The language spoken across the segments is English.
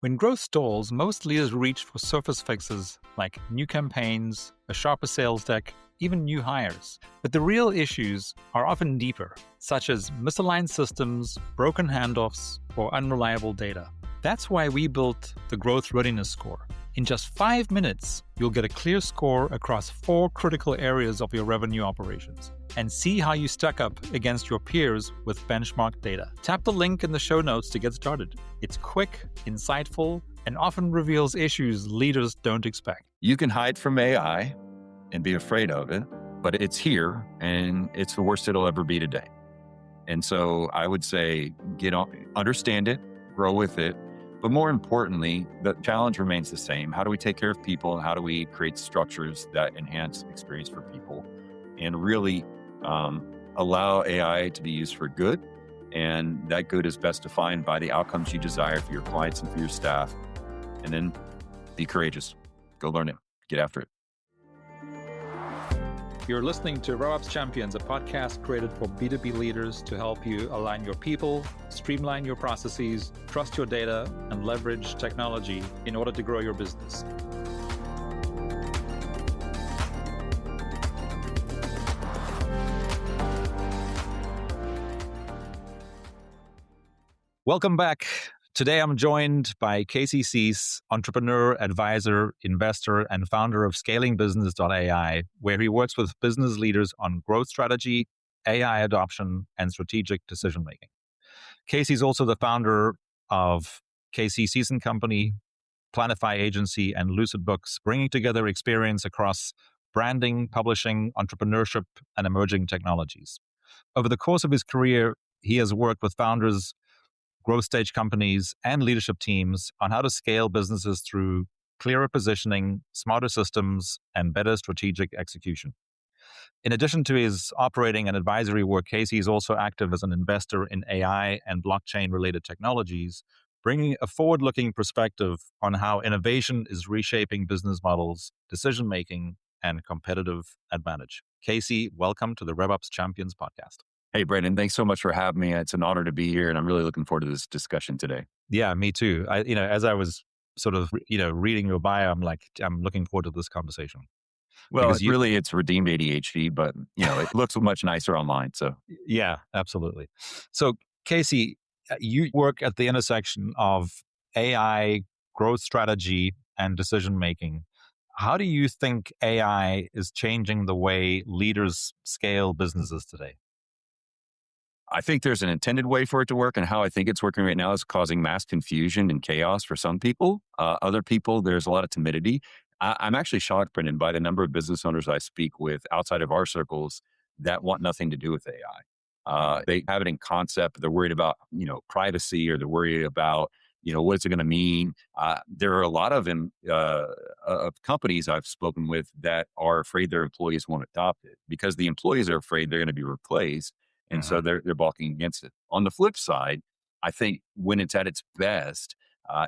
When growth stalls, most leaders reach for surface fixes like new campaigns, a sharper sales deck, even new hires. But the real issues are often deeper, such as misaligned systems, broken handoffs, or unreliable data. That's why we built the Growth Readiness Score. In just 5 minutes, you'll get a clear score across 4 critical areas of your revenue operations and see how you stack up against your peers with benchmark data. Tap the link in the show notes to get started. It's quick, insightful, and often reveals issues leaders don't expect. You can hide from AI and be afraid of it, but it's here and it's the worst it'll ever be today. And so I would say understand it, grow with it. But more importantly, the challenge remains the same. How do we take care of people? And how do we create structures that enhance experience for people and really allow AI to be used for good? And that good is best defined by the outcomes you desire for your clients and for your staff. And then be courageous. Go learn it. Get after it. You're listening to RevOps Champions, a podcast created for B2B leaders to help you align your people, streamline your processes, trust your data, and leverage technology in order to grow your business. Welcome back. Today, I'm joined by Casey Cease, entrepreneur, advisor, investor, and founder of scalingbusiness.ai, where he works with business leaders on growth strategy, AI adoption, and strategic decision-making. Casey's also the founder of Casey Cease & Company, Planify Agency, and Lucid Books, bringing together experience across branding, publishing, entrepreneurship, and emerging technologies. Over the course of his career, he has worked with founders, growth stage companies, and leadership teams on how to scale businesses through clearer positioning, smarter systems, and better strategic execution. In addition to his operating and advisory work, Casey is also active as an investor in AI and blockchain-related technologies, bringing a forward-looking perspective on how innovation is reshaping business models, decision-making, and competitive advantage. Casey, welcome to the RevOps Champions podcast. Hey, Brendon, thanks so much for having me. It's an honor to be here, and I'm really looking forward to this discussion today. Yeah, me too. As I was sort of, reading your bio, I'm looking forward to this conversation. Well, it's redeemed ADHD, but it looks much nicer online. So yeah, absolutely. So Casey, you work at the intersection of AI, growth strategy, and decision making. How do you think AI is changing the way leaders scale businesses today? I think there's an intended way for it to work, and how I think it's working right now is causing mass confusion and chaos for some people. Other people, there's a lot of timidity. I'm actually shocked, Brendon, by the number of business owners I speak with outside of our circles that want nothing to do with AI. They have it in concept. They're worried about, privacy, or they're worried about, what is it going to mean? There are a lot of companies I've spoken with that are afraid their employees won't adopt it because the employees are afraid they're going to be replaced. And so they're balking against it. On the flip side, I think when it's at its best,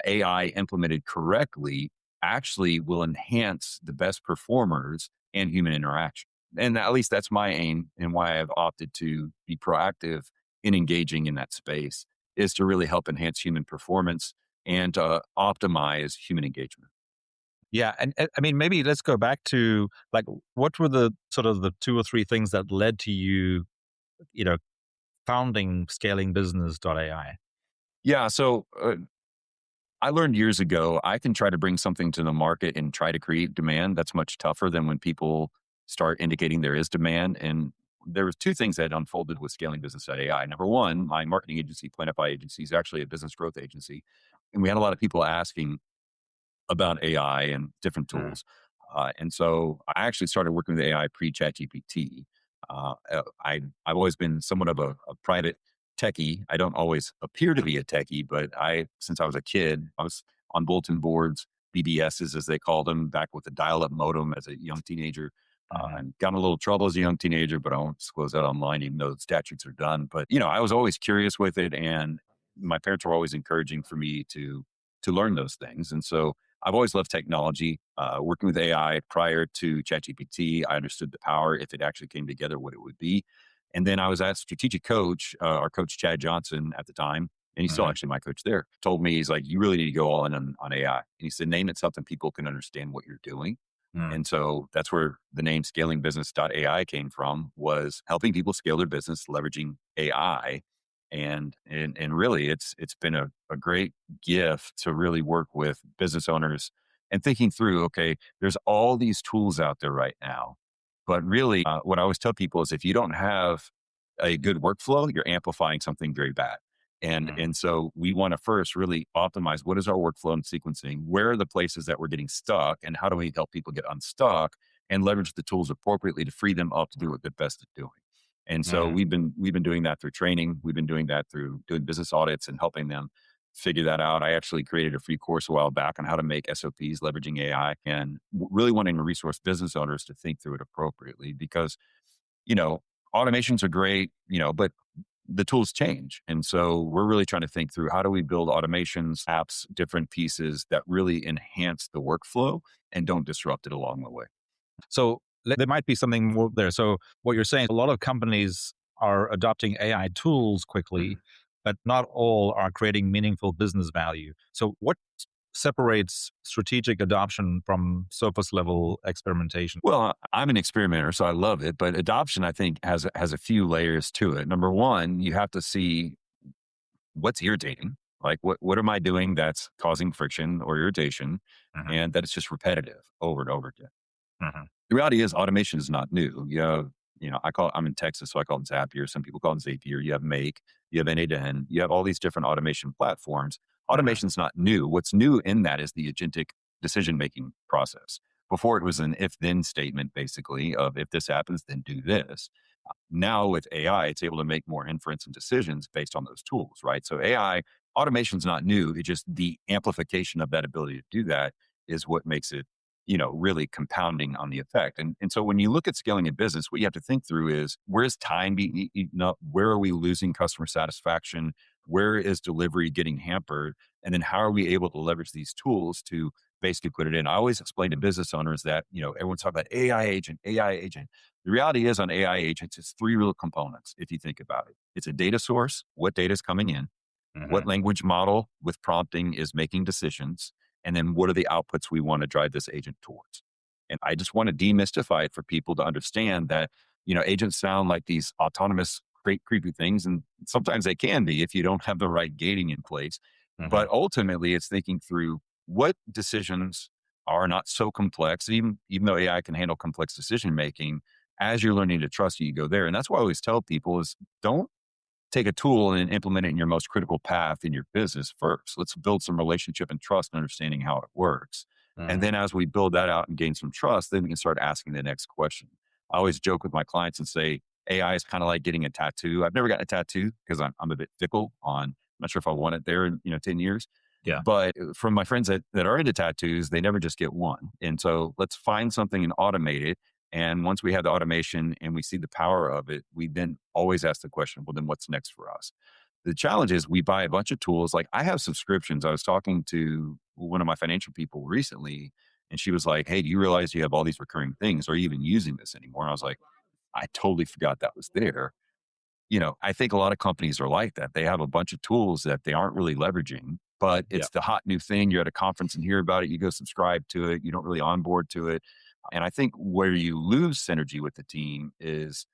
AI implemented correctly actually will enhance the best performers and human interaction. And at least that's my aim, and why I've opted to be proactive in engaging in that space is to really help enhance human performance and optimize human engagement. Yeah. And maybe let's go back to what were the sort of the 2 or 3 things that led to you founding scalingbusiness.ai? Yeah. So I learned years ago, I can try to bring something to the market and try to create demand. That's much tougher than when people start indicating there is demand. And there was 2 things that unfolded with scalingbusiness.ai. Number one, my marketing agency, Planify Agency, is actually a business growth agency. And we had a lot of people asking about AI and different tools. And so I actually started working with AI pre-ChatGPT. I've always been somewhat of a private techie. I don't always appear to be a techie, but since I was a kid, I was on bulletin boards, BBSs as they called them, back with the dial-up modem as a young teenager. And got in a little trouble as a young teenager, but I won't disclose that online, even though the statutes are done. But I was always curious with it, and my parents were always encouraging for me to learn those things. And so I've always loved technology. Working with AI prior to ChatGPT, I understood the power, if it actually came together, what it would be. And then I was at Strategic Coach, our coach Chad Johnson at the time, And he's still Mhm. actually my coach there. Told me, he's like, you really need to go all in on AI. And he said, name it something people can understand what you're doing. Mm. And so that's where the name scalingbusiness.ai came from, was helping people scale their business leveraging AI. And really it's been a great gift to really work with business owners and thinking through, okay, there's all these tools out there right now. But really, what I always tell people is if you don't have a good workflow, you're amplifying something very bad. And Mm. and so we want to first really optimize what is our workflow and sequencing, where are the places that we're getting stuck, and how do we help people get unstuck and leverage the tools appropriately to free them up to do what they're best at doing. And so Mm. we've been doing that through training. We've been doing that through doing business audits and helping them figure that out. I actually created a free course a while back on how to make SOPs leveraging AI, and really wanting to resource business owners to think through it appropriately because, you know, automations are great, but the tools change. And so we're really trying to think through how do we build automations, apps, different pieces that really enhance the workflow and don't disrupt it along the way. So there might be something more there. So what you're saying, a lot of companies are adopting AI tools quickly, but not all are creating meaningful business value. So what separates strategic adoption from surface level experimentation? Well, I'm an experimenter, so I love it. But adoption, I think, has a few layers to it. Number one, you have to see what's irritating. Like, what am I doing that's causing friction or irritation, Mhm. and that it's just repetitive over and over again. Mhm. The reality is automation is not new. I'm in Texas, so I call it Zapier. Some people call it Zapier. You have Make, you have N8N, you have all these different automation platforms. Mhm. Automation's not new. What's new in that is the agentic decision-making process. Before it was an if-then statement, basically, of if this happens, then do this. Now with AI, it's able to make more inference and decisions based on those tools, right? So AI, automation's not new. It just the amplification of that ability to do that is what makes it, really compounding on the effect. And so when you look at scaling a business, what you have to think through is where's time where are we losing customer satisfaction? Where is delivery getting hampered? And then how are we able to leverage these tools to basically put it in? I always explain to business owners that, everyone's talking about AI agent, AI agent. The reality is on AI agents, it's three real components. If you think about it, it's a data source, what data is coming in, what Mhm. language model with prompting is making decisions, and then what are the outputs we want to drive this agent towards. And I just want to demystify it for people to understand that, agents sound like these autonomous, great, creepy things. And sometimes they can be if you don't have the right gating in place. But Mhm. ultimately, it's thinking through what decisions are not so complex, even though AI can handle complex decision making. As you're learning to trust you go there. And that's why I always tell people is don't take a tool and implement it in your most critical path in your business first. Let's build some relationship and trust and understanding how it works. And Mhm. then as we build that out and gain some trust, then we can start asking the next question. I always joke with my clients and say, AI is kind of like getting a tattoo. I've never gotten a tattoo because I'm a bit fickle on, I'm not sure if I want it there in, 10 years. Yeah. But from my friends that are into tattoos, they never just get one. And so let's find something and automate it. And once we have the automation and we see the power of it, we then always ask the question, well, then what's next for us? The challenge is we buy a bunch of tools. Like I have subscriptions. I was talking to one of my financial people recently, and she was like, hey, do you realize you have all these recurring things? Are you even using this anymore? And I was like, I totally forgot that was there. I think a lot of companies are like that. They have a bunch of tools that they aren't really leveraging, but Yeah. it's the hot new thing. You're at a conference and hear about it. You go subscribe to it. You don't really onboard to it. And I think where you lose synergy with the team is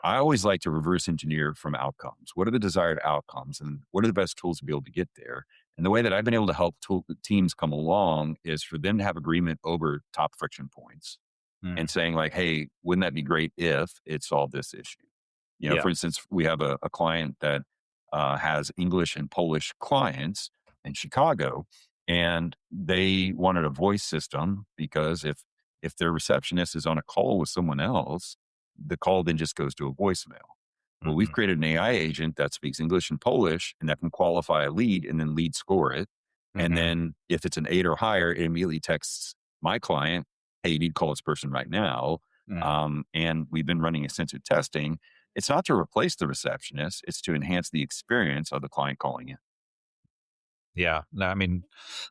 I always like to reverse engineer from outcomes. What are the desired outcomes and what are the best tools to be able to get there? And the way that I've been able to help teams come along is for them to have agreement over top friction points Mm. and saying like, hey, wouldn't that be great if it solved this issue? Yeah. For instance, we have a client that has English and Polish clients in Chicago, and they wanted a voice system because if their receptionist is on a call with someone else, the call then just goes to a voicemail. Well, we've Mhm. created an AI agent that speaks English and Polish and that can qualify a lead and then lead score it. And Mhm. then if it's an 8 or higher, it immediately texts my client, hey, you need to call this person right now. Mm. And we've been running extensive testing. It's not to replace the receptionist, it's to enhance the experience of the client calling in. Yeah. No, I mean,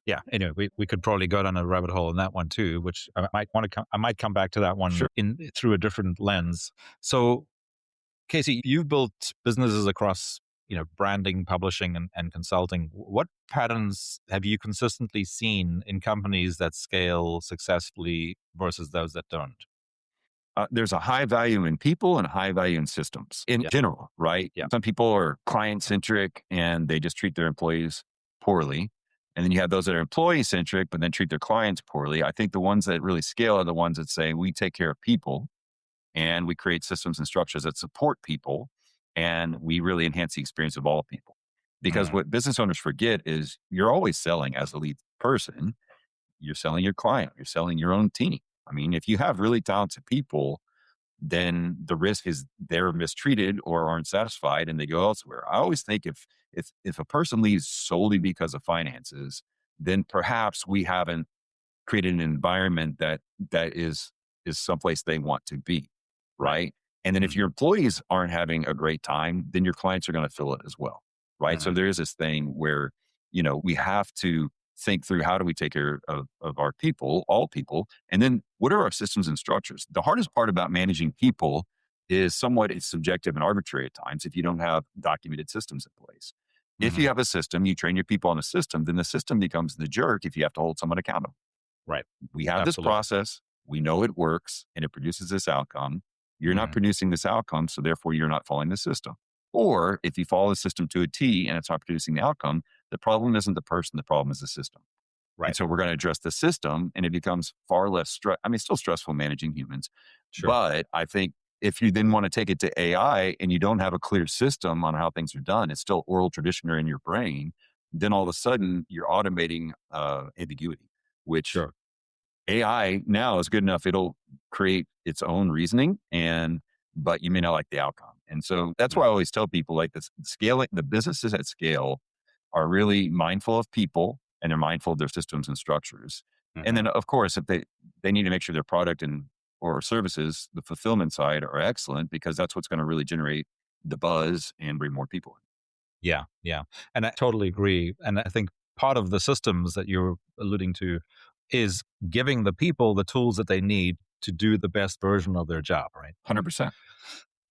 yeah. Anyway, we could probably go down a rabbit hole in that one too, which I might want to come. I might come back to that one Sure. in through a different lens. So, Casey, you've built businesses across branding, publishing, and consulting. What patterns have you consistently seen in companies that scale successfully versus those that don't? There's a high value in people and a high value in systems in Yeah. general, right? Yeah. Some people are client centric and they just treat their employees poorly. And then you have those that are employee centric, but then treat their clients poorly. I think the ones that really scale are the ones that say, we take care of people and we create systems and structures that support people. And we really enhance the experience of all people. Because Mm, what business owners forget is you're always selling as a lead person. You're selling your client, you're selling your own team. I mean, if you have really talented people, then the risk is they're mistreated or aren't satisfied and they go elsewhere. I always think if a person leaves solely because of finances, then perhaps we haven't created an environment that is someplace they want to be, right. right? And then if Hmm. your employees aren't having a great time, then your clients are going to feel it as well, right? So Hmm. there is this thing where we have to think through how do we take care of our people, all people, and then what are our systems and structures? The hardest part about managing people is somewhat it's subjective and arbitrary at times if you don't have documented systems in place. If you Hmm. have a system, you train your people on a system, then the system becomes the jerk if you have to hold someone accountable. Right. We have this Absolutely. process. We know it works and it produces this outcome. You're not Hmm. producing this outcome, so therefore you're not following the system. Or if you follow the system to a T and it's not producing the outcome, the problem isn't the person, the problem is the system. And Right. so we're going to address the system and it becomes far less stress. I mean, it's still stressful managing humans, Sure. but I think if you then want to take it to AI and you don't have a clear system on how things are done, it's still oral tradition or in your brain, then all of a sudden you're automating ambiguity, which Sure. AI now is good enough. It'll create its own reasoning but you may not like the outcome. And so that's why I Mm, always tell people like this scaling, the businesses at scale are really mindful of people and they're mindful of their systems and structures. And mhm. then of course, if they need to make sure their product and or services, the fulfillment side are excellent because that's what's going to really generate the buzz and bring more people in. Yeah, yeah. And I totally agree. And I think part of the systems that you're alluding to is giving the people the tools that they need to do the best version of their job, right? 100%.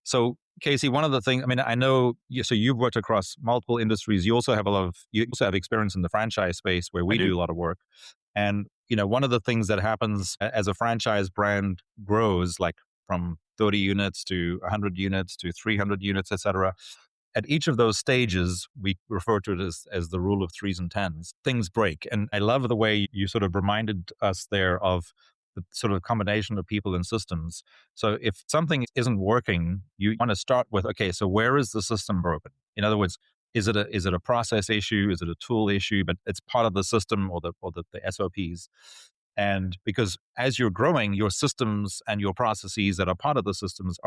So, Casey, one of the things, I mean, I know, so you've worked across multiple industries. You also have you also have experience in the franchise space where I we do. do a lot of work. And, one of the things that happens as a franchise brand grows, like from 30 units to 100 units to 300 units, et cetera, at each of those stages, we refer to it as the rule of threes and tens. Things break. And I love the way you sort of reminded us there of the sort of combination of people and systems. So if something isn't working, you want to start with, okay, so where is the system broken? In other words, is it a process issue? Is it a tool issue? But it's part of the system or the SOPs. And because as you're growing, your systems and your processes that are part of the systems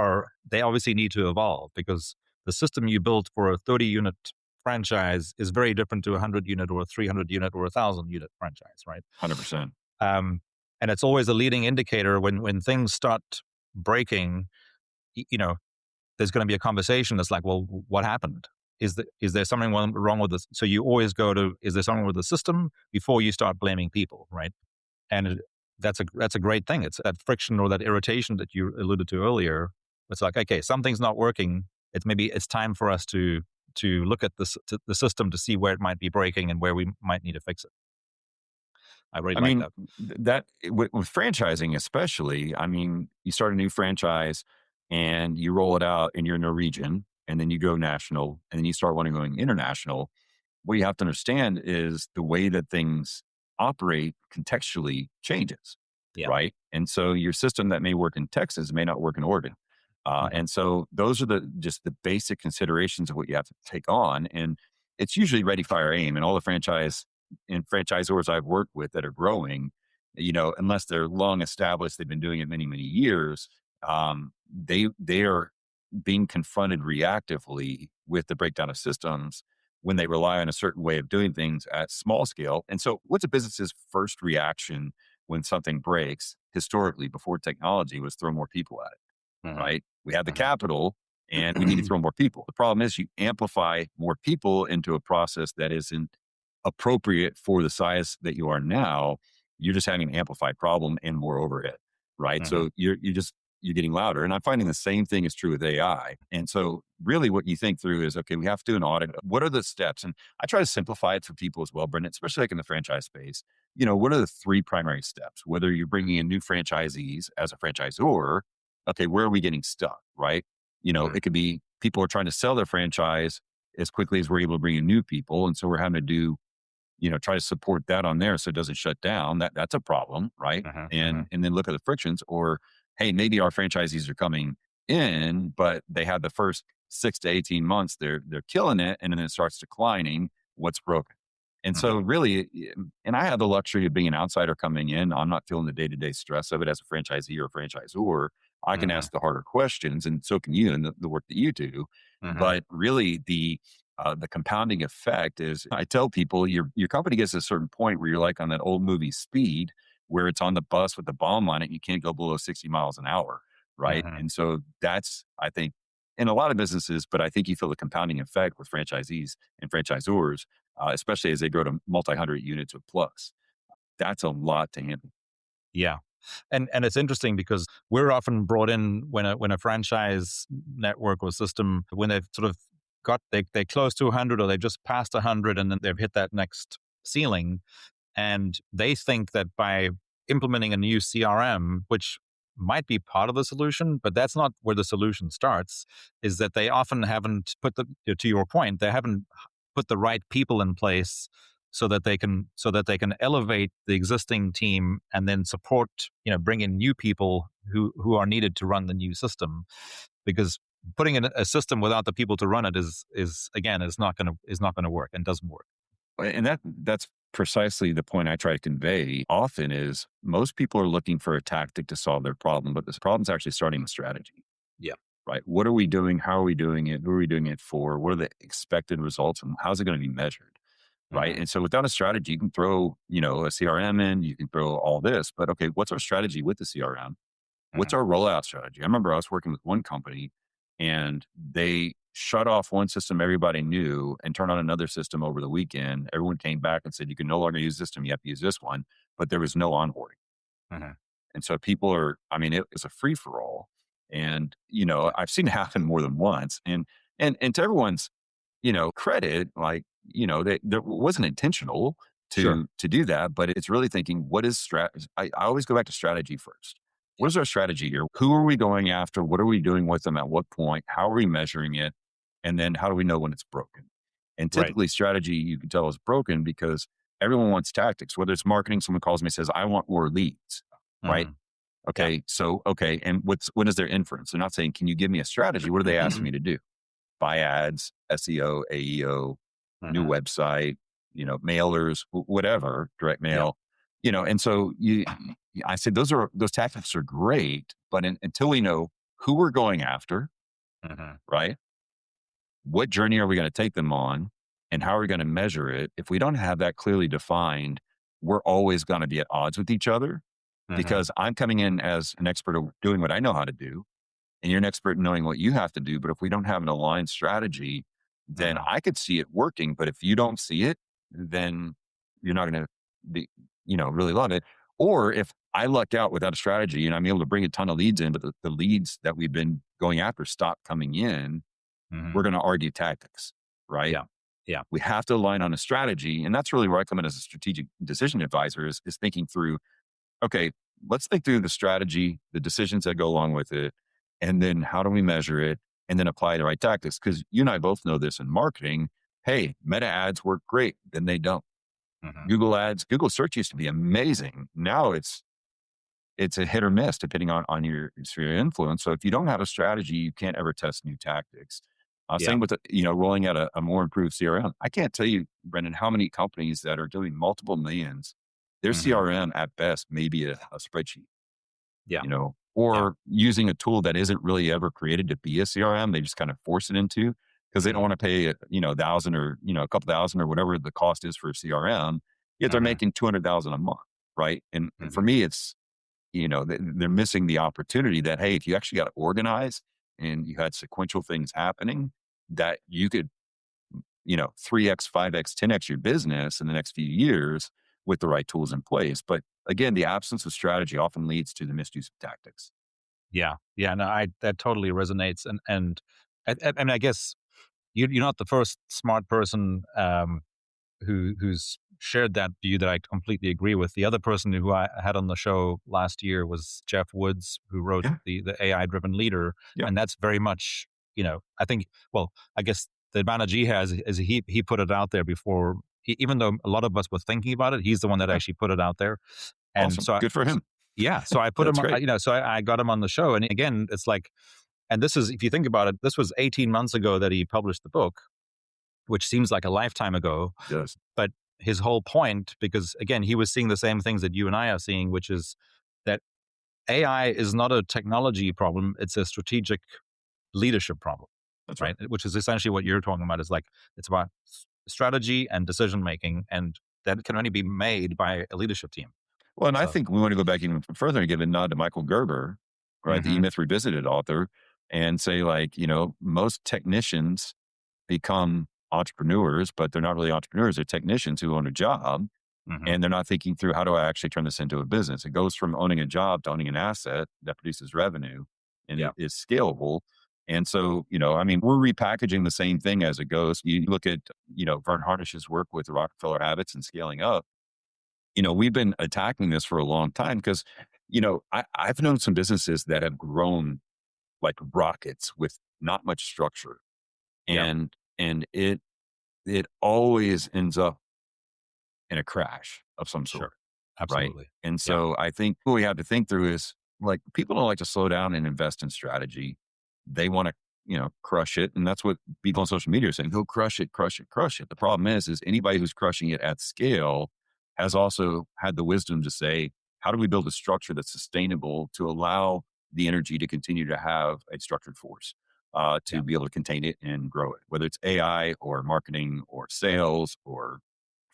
they obviously need to evolve because the system you built for a 30 unit franchise is very different to a 100 unit or a 300 unit or a 1,000 unit franchise, right? 100%. Um, and it's always a leading indicator when things start breaking, y- you know, there's going to be a conversation that's like, well, what happened? Is there something wrong with this? So you always go to, is there something with the system before you start blaming people, right? And that's a great thing. It's that friction or that irritation that you alluded to earlier. It's like, okay, something's not working. It's time for us to look at the system to see where it might be breaking and where we might need to fix it. I really I like mean, that. with franchising, especially, I mean, you start a new franchise and you roll it out and you're in a region and then you go national and then you start wanting going international. What you have to understand is the way that things operate contextually changes, Yeah. right? And so your system that may work in Texas may not work in Oregon. Hmm. And so those are just the basic considerations of what you have to take on. And it's usually ready, fire, aim. And all the franchisors I've worked with that are growing, unless they're long established, they've been doing it many, many years. They are being confronted reactively with the breakdown of systems when they rely on a certain way of doing things at small scale. And so, what's a business's first reaction when something breaks? Historically, before technology, was throw more people at it, Hmm. right? We have the Hmm. capital and we need to throw more people. The problem is you amplify more people into a process that isn't appropriate for the size that you are now. You're just having an amplified problem and more overhead, right? Hmm. So you're just you're getting louder. And I'm finding the same thing is true with AI. And so really what you think through is, okay, we have to do an audit. What are the steps? And I try to simplify it for people as well, Brendon, especially like in the franchise space. What are the three primary steps? Whether you're bringing in new franchisees as a franchisor, okay, where are we getting stuck, right? It could be people are trying to sell their franchise as quickly as we're able to bring in new people. And so we're having to do, try to support that on there so it doesn't shut down. That's a problem, right? And then look at the frictions, or hey, maybe our franchisees are coming in, but they had the first 6 to 18 months, they're killing it, and then it starts declining. What's broken? And so really, and I have the luxury of being an outsider coming in. I'm not feeling the day-to-day stress of it as a franchisee or a franchisor. I can ask the harder questions, and so can you in the work that you do. But really, the compounding effect is, I tell people, your company gets to a certain point where you're like on that old movie Speed, where it's on the bus with the bomb on it, and you can't go below 60 miles an hour, right? And so that's, I think, in a lot of businesses, but I think you feel the compounding effect with franchisees and franchisors, especially as they grow to multi-hundred units or plus. That's a lot to handle. Yeah. And it's interesting because we're often brought in when a franchise network or system, when they've sort of they close to 100 or they've just passed 100 and then they've hit that next ceiling, and they think that by implementing a new CRM, which might be part of the solution, but that's not where the solution starts, is that they often haven't put to your point, they haven't put the right people in place so that they can elevate the existing team and then support, bring in new people who are needed to run the new system. Because putting in a system without the people to run it is not going to work and doesn't work. And that's precisely the point I try to convey often is most people are looking for a tactic to solve their problem, but this problem's actually starting with strategy. Yeah. Right. What are we doing? How are we doing it? Who are we doing it for? What are the expected results and how's it going to be measured? Right. And so without a strategy, you can throw, a CRM in, you can throw all this, but okay, what's our strategy with the CRM? What's our rollout strategy? I remember I was working with one company and they shut off one system everybody knew and turned on another system over the weekend. Everyone came back and said, you can no longer use this system. You have to use this one, but there was no onboarding. And so people it was a free for all. And, I've seen it happen more than once. And to everyone's, credit, like, that wasn't intentional to do that, but it's really thinking, what is strategy? I always go back to strategy first. What is our strategy here? Who are we going after? What are we doing with them? At what point? How are we measuring it? And then how do we know when it's broken? And typically strategy, you can tell is broken because everyone wants tactics, whether it's marketing, someone calls me and says, I want more leads, right? Okay. Yeah. So, okay. And what is their inference? They're not saying, can you give me a strategy? What are they asking me to do? Buy ads, SEO, AEO, new website, mailers, whatever, direct mail, and so I said, those tactics are great, but until we know who we're going after, right? What journey are we going to take them on and how are we going to measure it? If we don't have that clearly defined, we're always going to be at odds with each other because I'm coming in as an expert of doing what I know how to do. And you're an expert in knowing what you have to do. But if we don't have an aligned strategy, then I could see it working. But if you don't see it, then you're not going to be, really love it. Or if I luck out without a strategy and I'm able to bring a ton of leads in, but the leads that we've been going after stop coming in, we're going to argue tactics, right? Yeah. We have to align on a strategy. And that's really where I come in as a strategic decision advisor is thinking through, okay, let's think through the strategy, the decisions that go along with it. And then how do we measure it and then apply the right tactics? Because you and I both know this in marketing. Hey, meta ads work great. Then they don't. Google ads, Google search used to be amazing. Now it's a hit or miss depending on your sphere of influence. So if you don't have a strategy, you can't ever test new tactics. Same with, rolling out a more improved CRM. I can't tell you, Brendon, how many companies that are doing multiple millions, their CRM at best may be a spreadsheet. Or using a tool that isn't really ever created to be a CRM. They just kind of force it into because they don't want to pay, $1,000 or, a couple thousand or whatever the cost is for a CRM. Yet they're making $200,000 a month. Right. And for me, it's, they're missing the opportunity that, hey, if you actually got to organize and you had sequential things happening that you could, 3x, 5x, 10x your business in the next few years with the right tools in place. But again, the absence of strategy often leads to the misuse of tactics. Yeah. Yeah. No, that totally resonates. And I guess you're not the first smart person who's shared that view that I completely agree with. The other person who I had on the show last year was Jeff Woods, who wrote Yeah. the AI driven leader, Yeah. and that's very much, I think. Well, I guess the advantage he has is he put it out there before. Even though a lot of us were thinking about it, he's the one that Yeah. actually put it out there. And Awesome. so, Good for him. yeah, so I put That's him, great. so I got him on the show, and again, it's like, and this is, if you think about it, this was 18 months ago that he published the book, which seems like a lifetime ago. Yes. But his whole point, because again, he was seeing the same things that you and I are seeing, which is that AI is not a technology problem, it's a strategic leadership problem, That's right. right? Which is essentially what you're talking about, is like, it's about strategy and decision making, and that can only be made by a leadership team. Well, and I So, think we want to go back even further and give a nod to Michael Gerber, right? The hmm, E-Myth Revisited author, and say, like, most technicians become entrepreneurs, but they're not really entrepreneurs. They're technicians who own a job, hmm, and they're not thinking through, how do I actually turn this into a business? It goes from owning a job to owning an asset that produces revenue and yeah, it is scalable. And so, I mean, we're repackaging the same thing as it goes. You look at, Vern Harnish's work with Rockefeller Habits and scaling up. We've been attacking this for a long time because, I've known some businesses that have grown like rockets with not much structure. yeah, And it always ends up in a crash of some sort. sure, Right. absolutely, And yeah, so I think what we have to think through is, like, people don't like to slow down and invest in strategy. They want to, crush it. And that's what people on social media are saying. Go crush it, crush it, crush it. The problem is anybody who's crushing it at scale has also had the wisdom to say, how do we build a structure that's sustainable to allow the energy to continue to have a structured force, yeah, to be able to contain it and grow it, whether it's AI or marketing or sales or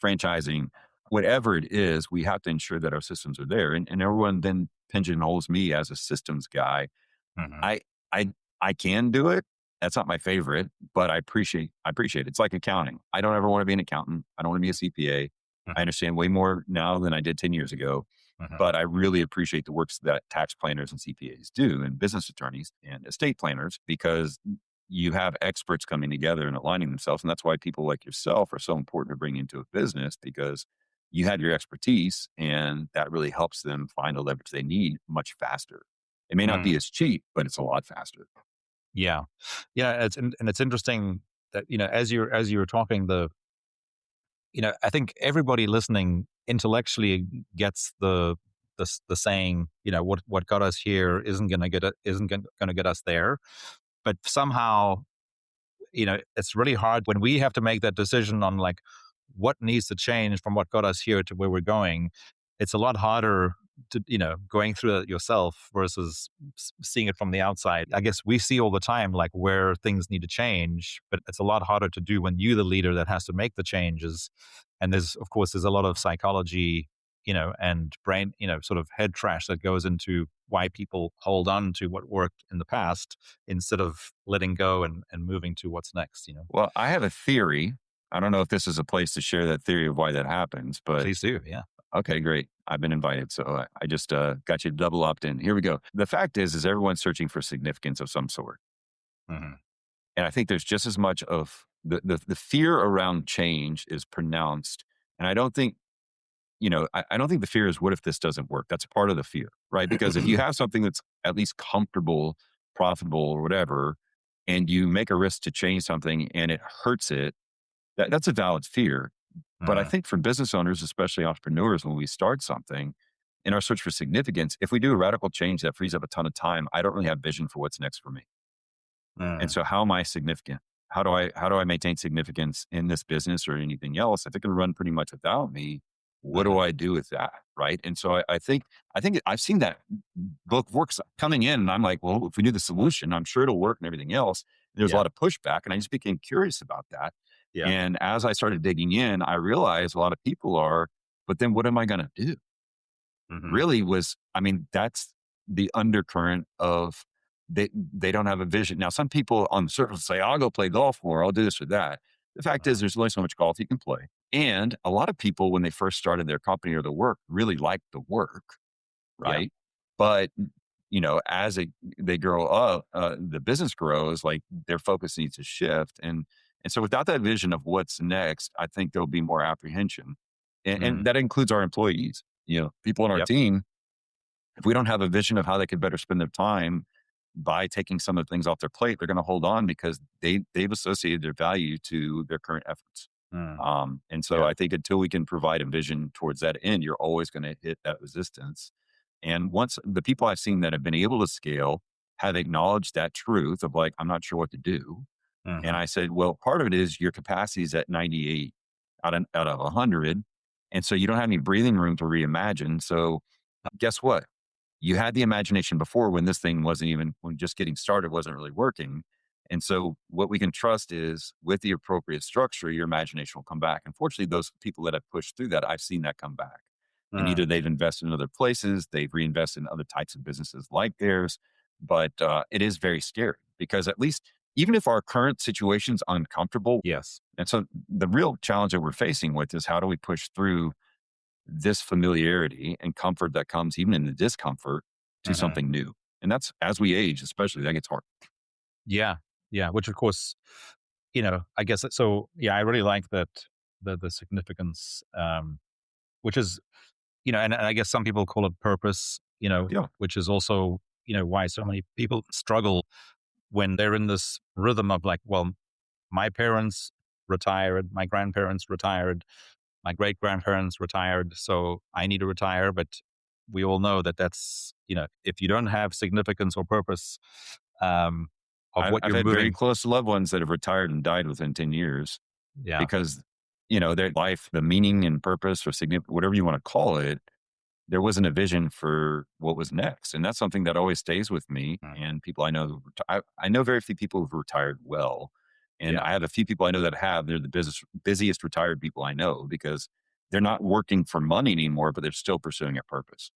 franchising, whatever it is, we have to ensure that our systems are there. And everyone then pigeonholes me as a systems guy. hmm, I I I can do it. That's not my favorite, but I appreciate it. It's like accounting. I don't ever want to be an accountant. I don't want to be a CPA. I hmm, understand way more now than I did 10 years ago, hmm, but I really appreciate the works that tax planners and CPAs do, and business attorneys and estate planners, because you have experts coming together and aligning themselves. And that's why people like yourself are so important to bring into a business, because you have your expertise and that really helps them find the leverage they need much faster. It may not be hmm, as cheap, but it's a lot faster. yeah, yeah. And it's interesting that, as you were talking, I think everybody listening intellectually gets the saying, what got us here isn't going to get us there. But somehow, it's really hard when we have to make that decision on, like, what needs to change from what got us here to where we're going. It's a lot harder to, going through it yourself versus seeing it from the outside. I guess we see all the time, like, where things need to change, but it's a lot harder to do when you're the leader that has to make the changes. And of course, there's a lot of psychology, and brain, sort of head trash that goes into why people hold on to what worked in the past instead of letting go and moving to what's next. Well, I have a theory. I don't know if this is a place to share that theory of why that happens, but Please do. Yeah. okay, great. I've been invited. So I just got you double opt in. Here we go. The fact is everyone's searching for significance of some sort. Hmm. And I think there's just as much of the fear around change is pronounced. And I don't think, I don't think the fear is, what if this doesn't work? That's part of the fear, right? Because if you have something that's at least comfortable, profitable, or whatever, and you make a risk to change something and it hurts it, that's a valid fear. But I Hmm. think for business owners, especially entrepreneurs, when we start something in our search for significance, if we do a radical change that frees up a ton of time, I don't really have vision for what's next for me. And Hmm. so how am I significant? How do I maintain significance in this business or anything else? If it can run pretty much without me, what do Hmm. I do with that? Right. And so I think I've seen that book works coming in, and I'm like, well, if we do the solution, I'm sure it'll work and everything else. There's a Yeah. lot of pushback, and I just became curious about that. Yeah. And as I started digging in, I realized a lot of people are, but then what am I going to do? Hmm. Really was, I mean, that's the undercurrent of, they don't have a vision. Now, some people on the surface say, I'll go play golf more, I'll do this or that. The fact is, Hmm. there's only so much golf you can play. And a lot of people, when they first started their company or the work, really liked the work, Yeah. right? But as they grow up, the business grows, like their focus needs to shift. And so without that vision of what's next, I think there'll be more apprehension. And Mm. that includes our employees, people on our Yep. team. If we don't have a vision of how they could better spend their time by taking some of the things off their plate, they're going to hold on because they've associated their value to their current efforts. Mm. And so Yeah. I think until we can provide a vision towards that end, you're always going to hit that resistance. And once the people I've seen that have been able to scale have acknowledged that truth of like, I'm not sure what to do. And Hmm. I said, well, part of it is your capacity is at 98 out of 100. And so you don't have any breathing room to reimagine. So guess what? You had the imagination before when this thing when just getting started wasn't really working. And so what we can trust is with the appropriate structure, your imagination will come back. Unfortunately, those people that have pushed through that, I've seen that come back. And Mm. either they've invested in other places, they've reinvested in other types of businesses like theirs. But it is very scary because at least even if our current situation's uncomfortable, Yes. and so the real challenge that we're facing with is how do we push through this familiarity and comfort that comes even in the discomfort to Hmm. something new. And that's as we age, especially that gets hard. Yeah. Yeah. Which of course, I guess so. Yeah, I really like that the significance, which is, and I guess some people call it purpose, Yeah. which is also, why so many people struggle when they're in this rhythm of like, well, my parents retired, my grandparents retired, my great grandparents retired, so I need to retire. But we all know that that's, if you don't have significance or purpose, um, of what I've you're had very moving, close loved ones that have retired and died within 10 years yeah, because, their life, the meaning and purpose or significant, whatever you want to call it, there wasn't a vision for what was next. And that's something that always stays with me. mm, And people I know, I know very few people who've retired well. And yeah, I have a few people I know that have. They're the busiest retired people I know because they're not working for money anymore, but they're still pursuing a purpose.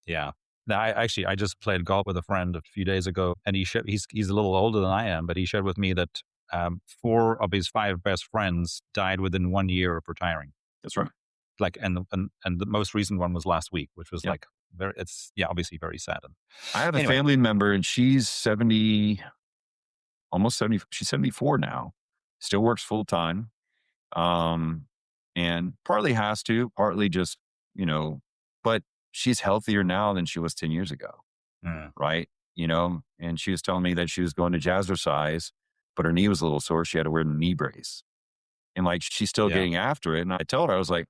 yeah. Now, I just played golf with a friend a few days ago, and he's a little older than I am, but he shared with me that four of his five best friends died within 1 year of retiring. That's right. Like, and the most recent one was last week, which was Yeah. like it's obviously very sad. And I have a anyway, family member and she's 70, almost 70. She's 74 now, still works full time. Um, and partly has to, partly just, but she's healthier now than she was 10 years ago. mm, Right. And she was telling me that she was going to jazzercise, but her knee was a little sore. She had to wear a knee brace and like she's still yeah, getting after it. And I told her, I was like,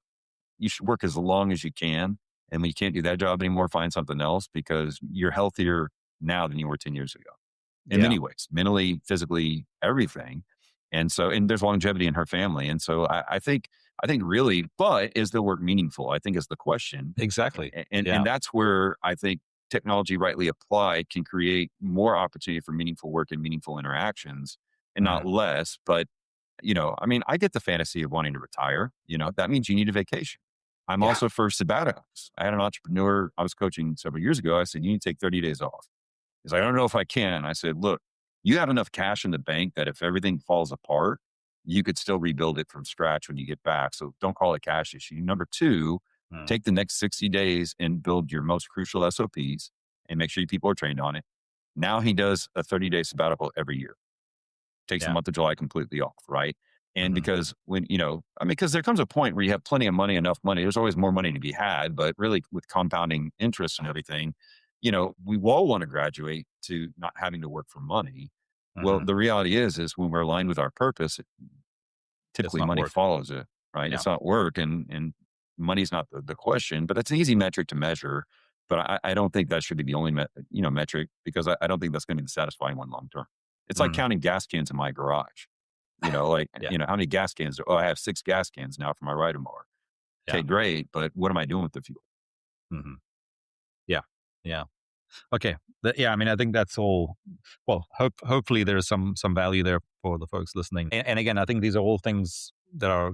you should work as long as you can. And when you can't do that job anymore, find something else because you're healthier now than you were 10 years ago in yeah, many ways, mentally, physically, everything. And there's longevity in her family. And so I think really, but is the work meaningful? I think is the question. exactly, And yeah, that's where I think technology rightly applied can create more opportunity for meaningful work and meaningful interactions and not mm, less. But, I mean, I get the fantasy of wanting to retire. That means you need a vacation. I'm yeah, also for sabbaticals. I had an entrepreneur I was coaching several years ago. I said, you need to take 30 days off. He's like, I don't know if I can. I said, look, you have enough cash in the bank that if everything falls apart, you could still rebuild it from scratch when you get back. So don't call it a cash issue. Number two, mm, take the next 60 days and build your most crucial SOPs and make sure your people are trained on it. Now he does a 30-day sabbatical every year, takes the yeah, month of July completely off, right? And hmm, because because there comes a point where you have plenty of money, enough money, there's always more money to be had, but really with compounding interest and everything, we all want to graduate to not having to work for money. Well, hmm. the reality is when we're aligned with our purpose, It's typically not money work. follows it, right? Yeah, It's not work and money's not the question, but it's an easy metric to measure. But I don't think that should be the only metric because I don't think that's going to be the satisfying one long term. It's like mm, counting gas cans in my garage. Like, yeah, how many gas cans? Oh, I have 6 gas cans now for my ride mower. yeah, Okay, great. But what am I doing with the fuel? hmm, yeah, yeah. Okay. Yeah, I mean, I think that's all. Well, hopefully there's some value there for the folks listening. And again, I think these are all things that are,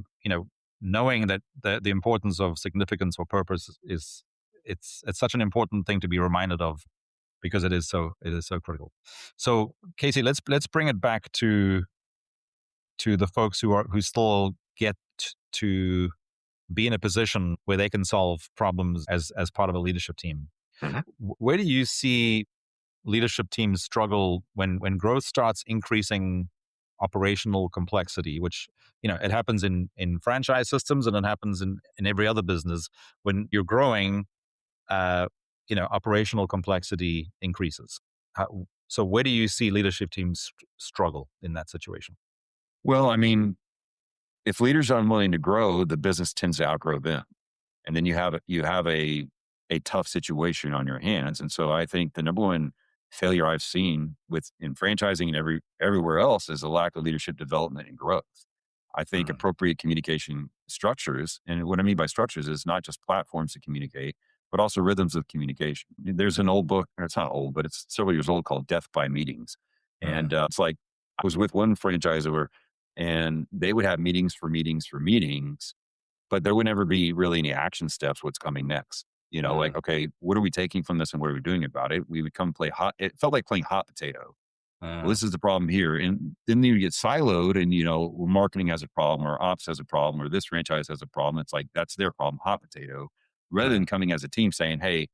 knowing that the importance of significance or purpose is it's such an important thing to be reminded of because it is so critical. So, Casey, let's bring it back to the folks who still get to be in a position where they can solve problems as part of a leadership team. Where do you see leadership teams struggle when growth starts increasing operational complexity, which it happens in franchise systems and it happens in every other business. When you're growing, uh, operational complexity increases. So where do you see leadership teams struggle in that situation? Well, I mean, if leaders are unwilling to grow, the business tends to outgrow them. And then you have a tough situation on your hands. And so I think the number one failure I've seen with in franchising and everywhere else is a lack of leadership development and growth. I think Mm, appropriate communication structures, and what I mean by structures is not just platforms to communicate, but also rhythms of communication. There's an old book, or it's not old, but it's several years old, called Death by Meetings. mm, And it's like I was with one franchisor, and they would have meetings for meetings for meetings, but there would never be really any action steps. What's coming next? Like, mm, okay, what are we taking from this and what are we doing about it? We would come play hot. It felt like playing hot potato. Well, mm, this is the problem here. And then you get siloed and, marketing has a problem or ops has a problem or this franchise has a problem. It's like, that's their problem, hot potato, rather than mm, coming as a team saying, hey,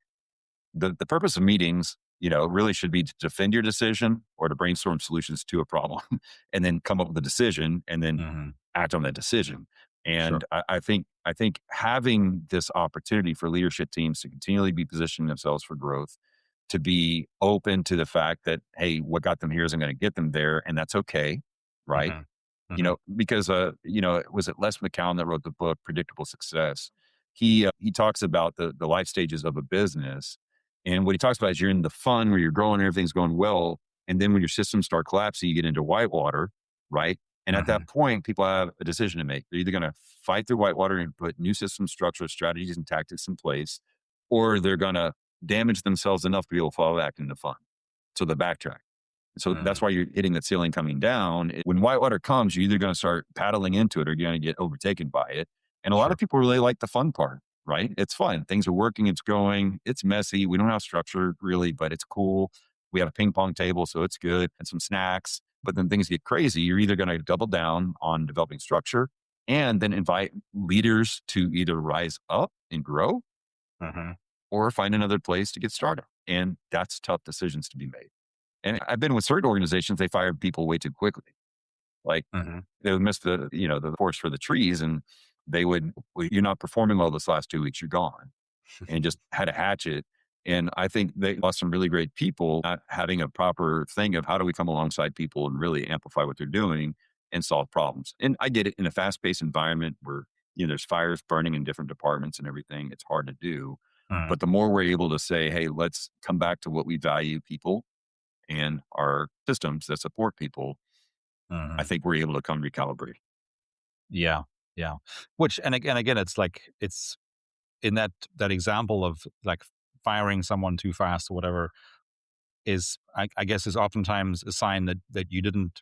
the purpose of meetings, really should be to defend your decision or to brainstorm solutions to a problem and then come up with a decision and then mhm. act on that decision. And Sure. I think having this opportunity for leadership teams to continually be positioning themselves for growth, to be open to the fact that, hey, what got them here isn't going to get them there, and that's okay, right? Mhm, mhm, Because was it Les McCown that wrote the book Predictable Success? He talks about the life stages of a business, and what he talks about is you're in the fun where you're growing, everything's going well, and then when your systems start collapsing, you get into whitewater, right? And at that mhm, point, people have a decision to make. They're either going to fight through whitewater and put new system structure, strategies, and tactics in place, or they're going to damage themselves enough to be able to fall back into fun. So they backtrack. So that's mhm. why you're hitting that ceiling coming down. When whitewater comes, you're either going to start paddling into it or you're going to get overtaken by it. And a lot of Sure. people really like the fun part, right? It's fun. Things are working. It's going. It's messy. We don't have structure really, but it's cool. We have a ping pong table, so it's good, and some snacks. But then things get crazy. You're either going to double down on developing structure and then invite leaders to either rise up and grow Mhm, or find another place to get started. And that's tough decisions to be made. And I've been with certain organizations, they fired people way too quickly. Like mhm. they would miss the forest for the trees and they would, "Well, you're not performing well this last 2 weeks, you're gone," and just had a hatchet. And I think they lost some really great people not having a proper thing of how do we come alongside people and really amplify what they're doing and solve problems. And I get it in a fast paced environment where, there's fires burning in different departments and everything. It's hard to do. Mhm, But the more we're able to say, hey, let's come back to what we value, people and our systems that support people, I mhm. think we're able to come recalibrate. Yeah, yeah. Which and again, it's like it's in that example of like firing someone too fast or whatever is I guess is oftentimes a sign that you didn't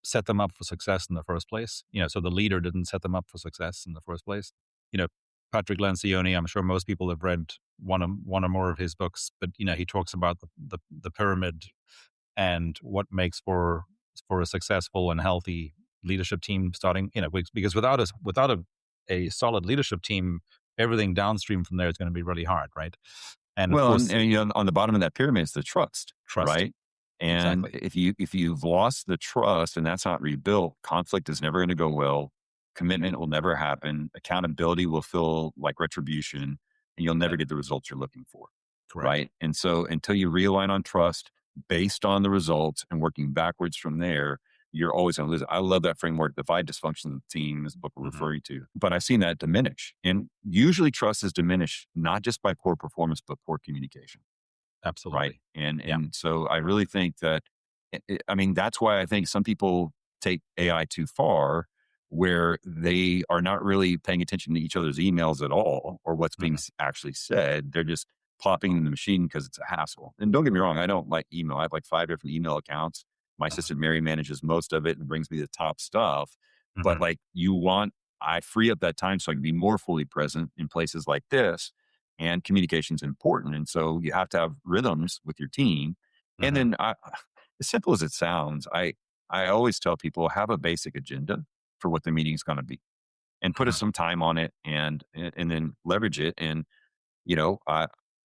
set them up for success in the first place. So the leader didn't set them up for success in the first place. You know, Patrick Lencioni, I'm sure most people have read one or more of his books, but he talks about the pyramid and what makes for a successful and healthy leadership team starting, because without a solid leadership team, everything downstream from there is going to be really hard, right? And of Well, and, course, and on the bottom of that pyramid is the trust, trust. right? And Exactly. if you've lost the trust and that's not rebuilt, conflict is never going to go well. Commitment will never happen. Accountability will feel like retribution, and you'll never Yep. get the results you're looking for, Correct. right? And so until you realign on trust based on the results and working backwards from there, you're always going to lose. I love that framework, Divide Dysfunction of the Team, is the book we're Hmm. referring to. But I've seen that diminish. And usually trust is diminished, not just by poor performance, but poor communication. Right. Absolutely. And Yeah. and so I really think that I mean, that's why I think some people take AI too far, where they are not really paying attention to each other's emails at all or what's being Hmm. actually said. They're just popping in the machine because it's a hassle. And don't get me wrong, I don't like email. I have like 5 different email accounts. My Hmm. assistant Mary manages most of it and brings me the top stuff. But Hmm. like I free up that time so I can be more fully present in places like this, and communication is important. And so you have to have rhythms with your team. And Hmm. then as simple as it sounds, I always tell people have a basic agenda for what the meeting is going to be and put Hmm. some time on it and then leverage it. And,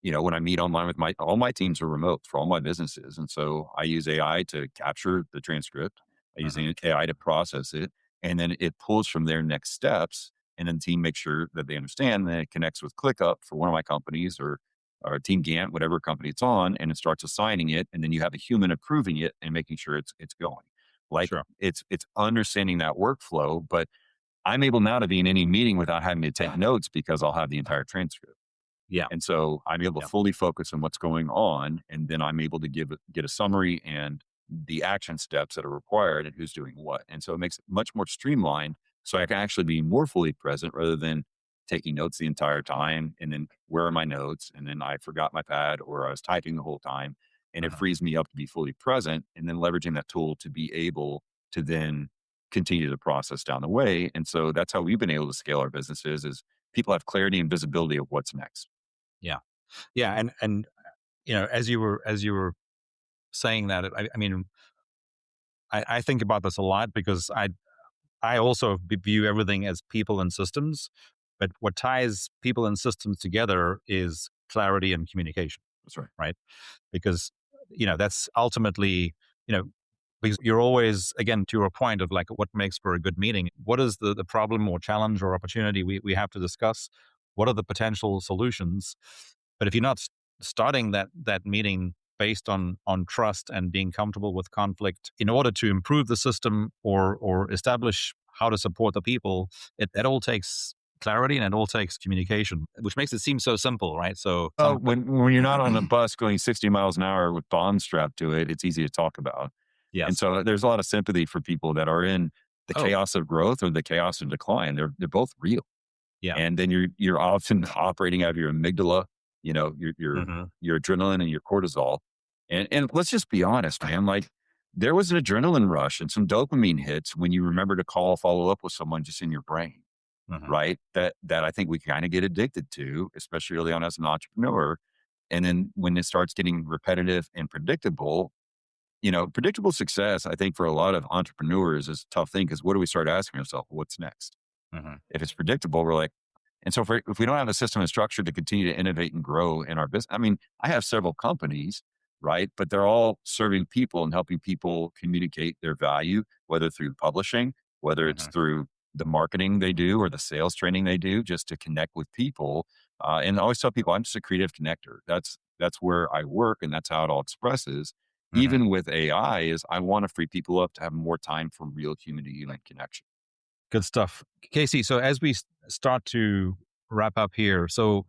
when I meet online with all my teams are remote for all my businesses. And so I use AI to capture the transcript. I use Mhm. AI to process it. And then it pulls from their next steps. And then the team makes sure that they understand. Then it connects with ClickUp for one of my companies or Team Gantt, whatever company it's on, and it starts assigning it. And then you have a human approving it and making sure it's going. Like Sure. it's understanding that workflow, but I'm able now to be in any meeting without having to take notes because I'll have the entire transcript. Yeah. And so I'm able to Yeah. fully focus on what's going on. And then I'm able to get a summary and the action steps that are required and who's doing what. And so it makes it much more streamlined. So I can actually be more fully present rather than taking notes the entire time. And then where are my notes? And then I forgot my pad or I was typing the whole time. And it Mhm. frees me up to be fully present and then leveraging that tool to be able to then continue the process down the way. And so that's how we've been able to scale our businesses is people have clarity and visibility of what's next. Yeah. Yeah. And as you were saying that, I mean, I think about this a lot because I also view everything as people and systems, but what ties people and systems together is clarity and communication, That's right. right? Because that's ultimately you know because you're always, again, to your point of like what makes for a good meeting, what is the problem or challenge or opportunity we have to discuss, what are the potential solutions. But if you're not starting that meeting based on trust and being comfortable with conflict in order to improve the system or establish how to support the people, that all takes clarity and it all takes communication, which makes it seem so simple, right? So Oh, some when you're not on a bus going 60 miles an hour with bombs strapped to it, it's easy to talk about. And yes. so there's a lot of sympathy for people that are in the Oh, chaos of growth or the chaos of decline. They're both real. yeah. And then you're often operating out of your amygdala, Hmm. your adrenaline and your cortisol. And let's just be honest, man. Like there was an adrenaline rush and some dopamine hits when you remember to follow up with someone just in your brain, Hmm. right? That I think we kind of get addicted to, especially early on as an entrepreneur. And then when it starts getting repetitive and predictable, predictable success, I think for a lot of entrepreneurs is a tough thing because what do we start asking ourselves? What's next? Hmm. If it's predictable, we're like, and so if we don't have a system and structure to continue to innovate and grow in our business, I mean, I have several companies, right? But they're all serving people and helping people communicate their value, whether through publishing, whether it's Hmm. through the marketing they do or the sales training they do, just to connect with people. And I always tell people, I'm just a creative connector. That's where I work, and that's how it all expresses. Hmm. Even with AI, is I want to free people up to have more time for real human to human connection. Good stuff, Casey. So as we start to wrap up here, so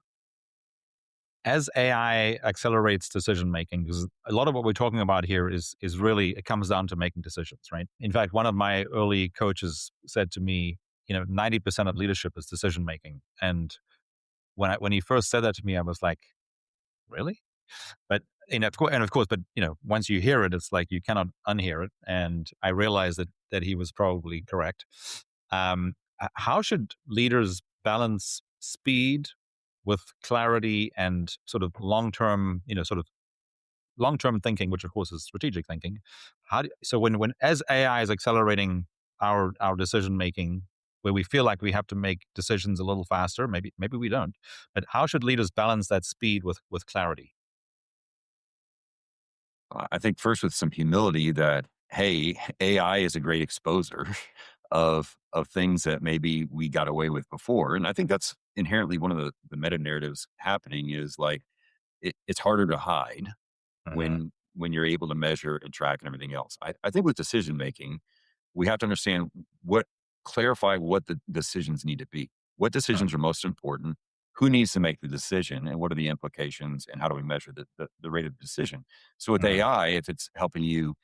as AI accelerates decision making, because a lot of what we're talking about here is really, it comes down to making decisions, right? In fact, one of my early coaches said to me, 90% of leadership is decision making. And when he first said that to me, I was like, really? But of course, but once you hear it, it's like you cannot unhear it. And I realized that he was probably correct. How should leaders balance speed with clarity and sort of long term thinking, which of course is strategic thinking? So when as AI is accelerating our decision making, where we feel like we have to make decisions a little faster, maybe we don't, but how should leaders balance that speed with clarity? I think first with some humility that, hey, AI is a great exposer of things that maybe we got away with before. And I think that's inherently one of the meta narratives happening is like it's harder to hide Hmm. when you're able to measure and track and everything else. I think with decision making, we have to understand clarify what the decisions need to be. What decisions are most important? Who needs to make the decision? And what are the implications? And how do we measure the rate of decision? So with Hmm. AI, if it's helping you,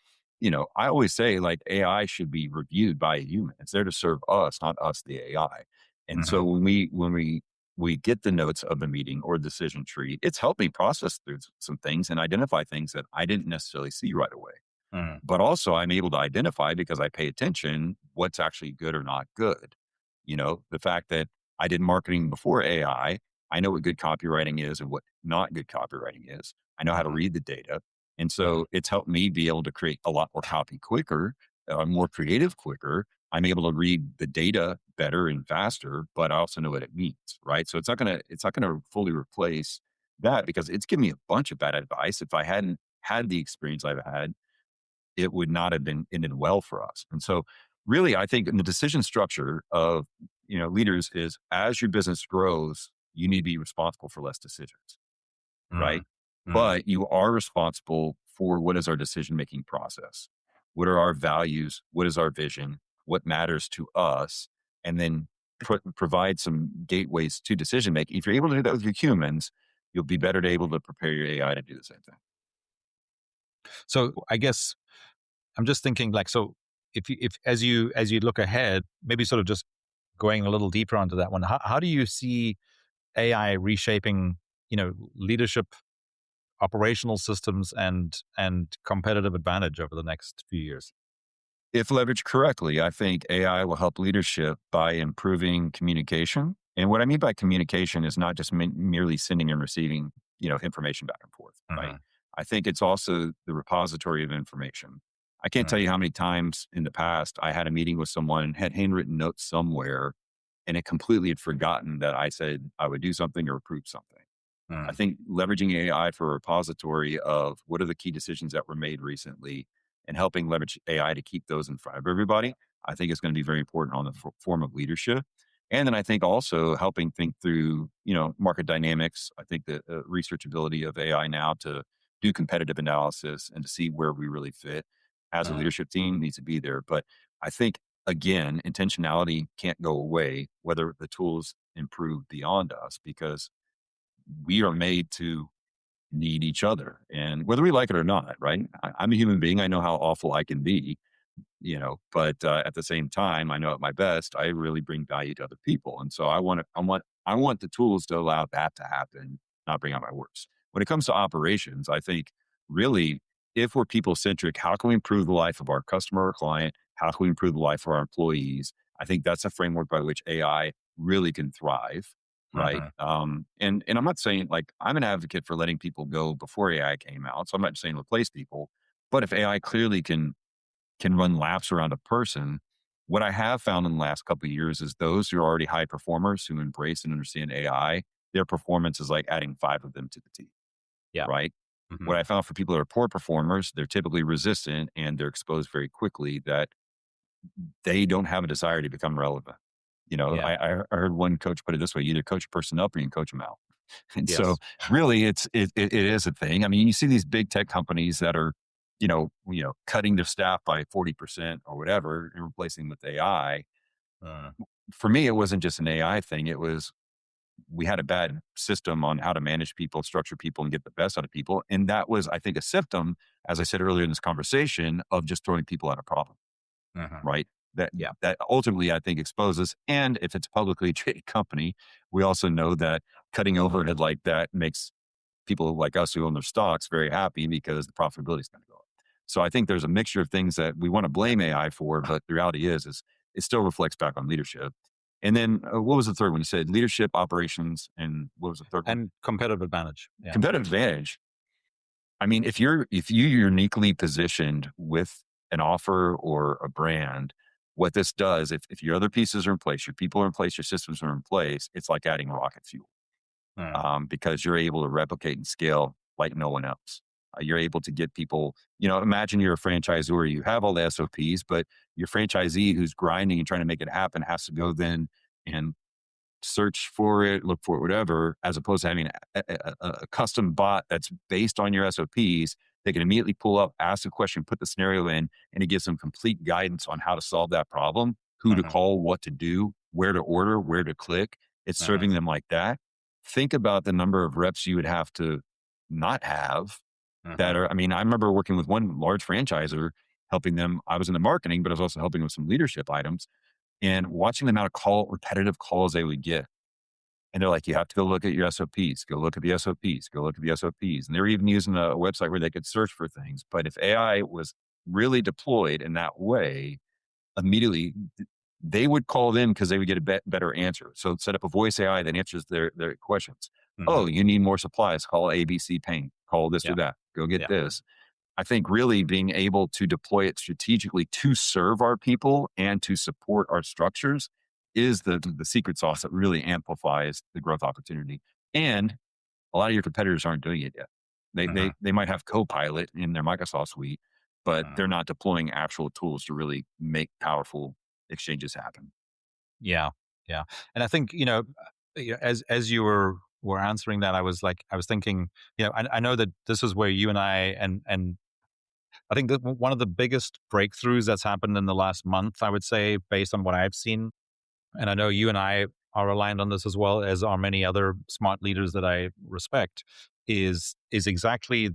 I always say like AI should be reviewed by a human. It's there to serve us, not us, the AI. And so Hmm. when we get the notes of the meeting or decision tree, it's helped me process through some things and identify things that I didn't necessarily see right away. Hmm. But also I'm able to identify because I pay attention what's actually good or not good. The fact that I did marketing before AI, I know what good copywriting is and what not good copywriting is. I know how to Hmm. read the data. And Hmm. so it's helped me be able to create a lot more copy quicker, more creative quicker. I'm able to read the data better and faster, but I also know what it means, right? So it's not gonna fully replace that because it's given me a bunch of bad advice. If I hadn't had the experience I've had, it would not have been ended well for us. And so really, I think in the decision structure of, leaders is as your business grows, you need to be responsible for less decisions, right? Mm, mm, But you are responsible for what is our decision making process? What are our values? What is our vision? What matters to us? And then provide some gateways to decision making. If you're able to do that with your humans, you'll be better to able to prepare your AI to do the same thing. so I guess I'm just thinking like, so if as you look ahead, maybe sort of just going a little deeper onto that one, how do you see AI reshaping, leadership, operational systems, and competitive advantage over the next few years? If leveraged correctly, I think AI will help leadership by improving communication. And what I mean by communication is not just merely sending and receiving, information back and forth, right? Hmm. I think it's also the repository of information. I can't tell you how many times in the past I had a meeting with someone, had handwritten notes somewhere, and it completely had forgotten that I said I would do something or approve something. I Hmm. think leveraging AI for a repository of what are the key decisions that were made recently and helping leverage AI to keep those in front of everybody, I think is going to be very important on the form of leadership. And then I think also helping think through, market dynamics. I think the researchability of AI now to do competitive analysis and to see where we really fit as a Hmm. leadership team needs to be there. But I think again, intentionality can't go away whether the tools improve beyond us because we are made to need each other. And whether we like it or not, right? I'm a human being. I know how awful I can be, but at the same time, I know at my best, I really bring value to other people. And so I want the tools to allow that to happen, not bring out my worst. When it comes to operations, I think really, if we're people centric, how can we improve the life of our customer or client? How can we improve the life of our employees? I think that's a framework by which AI really can thrive. Right. Hmm. And I'm not saying like I'm an advocate for letting people go before AI came out. So I'm not saying replace people, but if AI clearly can run laps around a person. What I have found in the last couple of years is those who are already high performers who embrace and understand AI, their performance is like adding five of them to the team, Yeah. right? Hmm. What I found for people that are poor performers, they're typically resistant and they're exposed very quickly that they don't have a desire to become relevant. Yeah. I heard one coach put it this way: you either coach a person up or you can coach them out. And so Yes. really it is a thing. I mean, you see these big tech companies that are, cutting their staff by 40% or whatever and replacing with AI. Uh, For me, it wasn't just an AI thing. It was we had a bad system on how to manage people, structure people, and get the best out of people. And that was, I think, a symptom, as I said earlier in this conversation, of just throwing people at a problem, mhm. right? That Yeah. that ultimately I think exposes. And if it's a publicly traded company, we also know that cutting overhead like that makes people like us who own their stocks very happy because the profitability is going to go up. So I think there's a mixture of things that we want to blame AI for, but the reality is it still reflects back on leadership. And then what was the third one? You said leadership, operations, and what was the third one? And competitive advantage. Yeah. Competitive advantage. I mean, if you uniquely positioned with an offer or a brand, what this does, if your other pieces are in place, your people are in place, your systems are in place, it's like adding rocket fuel Mm, because you're able to replicate and scale like no one else. You're able to get people, imagine you're a franchisor, you have all the SOPs, but your franchisee who's grinding and trying to make it happen has to go then and search for it, look for it, whatever, as opposed to having a custom bot that's based on your SOPs. They can immediately pull up, ask a question, put the scenario in, and it gives them complete guidance on how to solve that problem, who to mhm, call, what to do, where to order, where to click. It's mhm, serving them like that. Think about the number of reps you would have to not have that mhm, are, I mean, I remember working with one large franchisor, helping them. I was in the marketing, but I was also helping with some leadership items and watching the amount of repetitive calls they would get. And they're like, you have to go look at your SOPs, go look at the SOPs, go look at the SOPs. And they're even using a website where they could search for things. But if AI was really deployed in that way, immediately they would call them because they would get a better answer. So set up a voice AI that answers their questions. Oh, mhm. you need more supplies, call ABC Paint, call this or Yeah. that, go get Yeah. this. I think really being able to deploy it strategically to serve our people and to support our structures is the secret sauce that really amplifies the growth opportunity. And A lot of your competitors aren't doing it yet. Mhm. They might have Copilot in their Microsoft suite, but Mhm. they're not deploying actual tools to really make powerful exchanges happen. Yeah, yeah, and I think as you were answering that, I was thinking, I know that this is where you and I and I think that one of the biggest breakthroughs that's happened in the last month, I would say, based on what I've seen, and I know you and I are aligned on this as well as are many other smart leaders that I respect, is exactly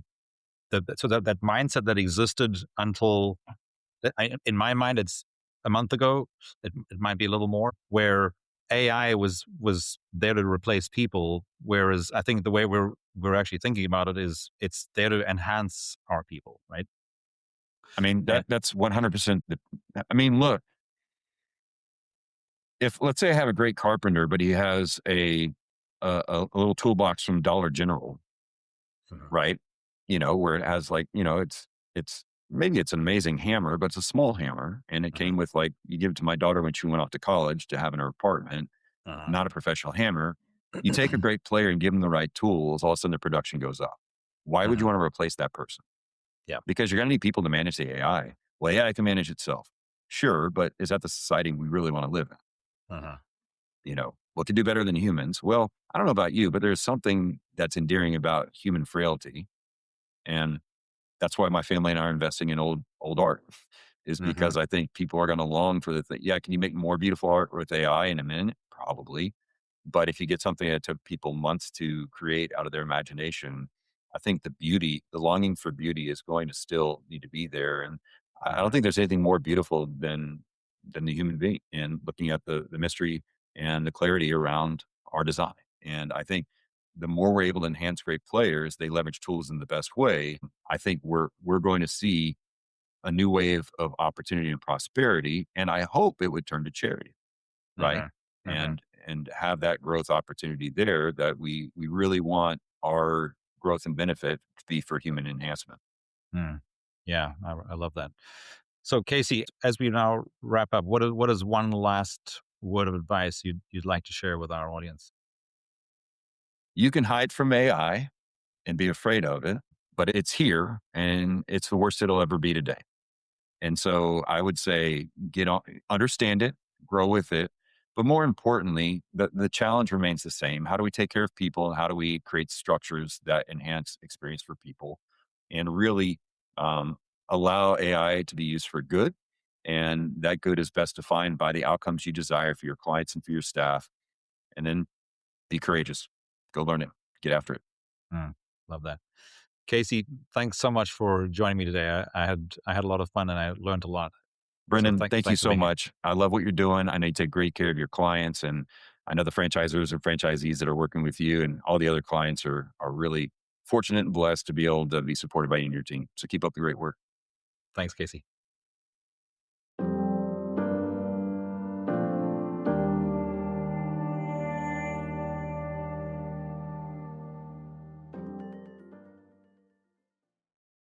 that mindset that existed until in my mind, it's a month ago. It might be a little more, where AI was there to replace people, whereas I think the way we're actually thinking about it is it's there to enhance our people, right? I mean, And that's 100%. I mean, look, if let's say I have a great carpenter, but he has a little toolbox from Dollar General, Mhm. right? Where it has like, it's maybe it's an amazing hammer, but it's a small hammer. And it Mhm. came with like, you give it to my daughter when she went off to college to have in her apartment, Uh-huh. not a professional hammer. You take a great player and give them the right tools, all of a sudden the production goes up. Why would you Mhm. want to replace that person? Yeah. Because you're going to need people to manage the AI. Well, AI can manage itself. Sure, but is that the society we really want to live in? Uh-huh. What can do better than humans? Well, I don't know about you, but there's something that's endearing about human frailty. And that's why my family and I are investing in old art, is Mhm. because I think people are going to long for the thing. Yeah, can you make more beautiful art with AI in a minute? Probably. But if you get something that took people months to create out of their imagination, I think the longing for beauty is going to still need to be there. And I don't Mhm. think there's anything more beautiful than the human being and looking at the mystery and the clarity around our design. And I think the more we're able to enhance great players, they leverage tools in the best way. I think we're going to see a new wave of opportunity and prosperity. And I hope it would turn to charity, right? Mhm. Mhm. And have that growth opportunity there that we really want our growth and benefit to be for human enhancement. Mm. Yeah, I love that. So, Casey, as we now wrap up, what is one last word of advice you'd like to share with our audience? You can hide from AI and be afraid of it, but it's here and it's the worst it'll ever be today. And so I would say get on, understand it, grow with it. But more importantly, the challenge remains the same. How do we take care of people? And how do we create structures that enhance experience for people and really um, allow AI to be used for good? And that good is best defined by the outcomes you desire for your clients and for your staff. And then be courageous. Go learn it. Get after it. Mm. Love that. Casey, thanks so much for joining me today. I had a lot of fun and I learned a lot. So Brendan, thank you thanks for so being here. much. I love what you're doing. I know you take great care of your clients, and I know the franchisors and franchisees that are working with you and all the other clients are really fortunate and blessed to be able to be supported by you and your team. So keep up the great work. Thanks, Casey.